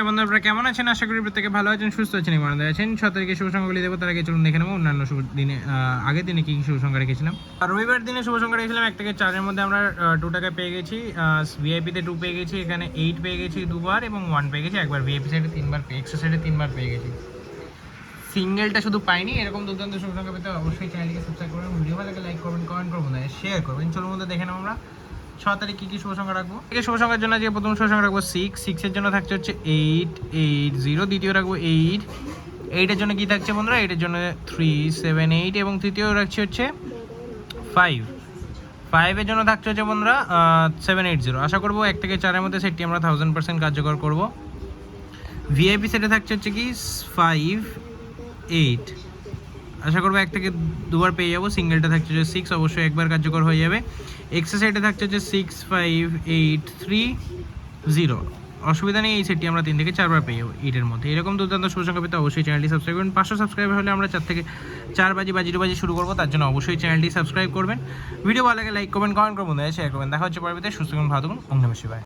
বন্ধু আপনারা কেমন আছেন? আশা করি প্রত্যেকে ভালো আছেন, সুস্থ আছেন, মনে আছেন। 6 তারিখে শুভ সংখ্যাগুলি দেবো, তার আগে চলুন দেখে নেবো অন্যান্য শুভ দিনে আগের দিনে কি কি শুভ সংখ্যা রেখেছিলাম। আর রবিবার দিনে শুভ সংখ্যা রেখেছিলাম 1 থেকে 4 এর মধ্যে আমরা 2 টাকা পেয়ে গেছি, ভিআইপিতে 2 পেয়ে গেছি, এখানে 8 পেয়ে গেছি দুবার এবং 1 পেয়ে গেছি একবার, ভিআইপি সাইডে 3 বার, এক্সট্রা সাইডে 3 বার পেয়ে গেছি। সিঙ্গেলটা শুধু পাইনি। এরকম দুর্দান্ত শুভ সংখ্যা পেতে অবশ্যই চ্যানেলটিকে সাবস্ক্রাইব করবেন, ভিডিও ভালো লাগে লাইক করবেন, কমেন্ট করবেন, শেয়ার করবেন। চলুন মধ্যে দেখে নেবো আমরা 6 তারিখ কী কী শুভ সংখ্যা রাখবো। এই শুভ সংখ্যার জন্য যে প্রথম শুভ সংখ্যা রাখবো 6 এর জন্য থাকছে হচ্ছে 8 8 0, দ্বিতীয় রাখবো 8 8 এর জন্য কী থাকছে বন্ধুরা? 8 এর জন্য 3 7 8 এবং তৃতীয় রাখছে হচ্ছে 5 5 এর জন্য থাকছে হচ্ছে বন্ধুরা 7 8 0। আশা করবো 1 থেকে 4 এর মধ্যে সেটটি আমরা 1000% কার্যকর করব। ভিআইপি সেটে থাকছে হচ্ছে কি 5 8, আশা করবো 1 থেকে 2 বার পেয়ে যাবো। সিঙ্গেলটা থাকছে যে 6, অবশ্যই একবার কার্যকর হয়ে যাবে। এক্সারসাইজে থাকছে যে 6 5 8 3 0, অসুবিধা নেই, এই সেটটি আমরা 3 থেকে 4 বার পেয়ে যাবো 8 এর মধ্যে। এরকম দুর্দান্ত শুভ সংখ্যা পেতে অবশ্যই চ্যানেলটি সাবস্ক্রাইব করবেন। 500 সাবস্ক্রাইবার হলে আমরা 4 থেকে 4 বাজি শুরু করবো, তার জন্য অবশ্যই চ্যানেলটি সাবস্ক্রাইব করবেন। ভিডিও ভালো লাগে লাইক করবেন, কমেন্ট করবেন, শেয়ার করবেন। দেখা হচ্ছে পরবর্তীতে। সুস্থ থাকুন, ভালো থাকুন, ওম নমঃ শিবায়।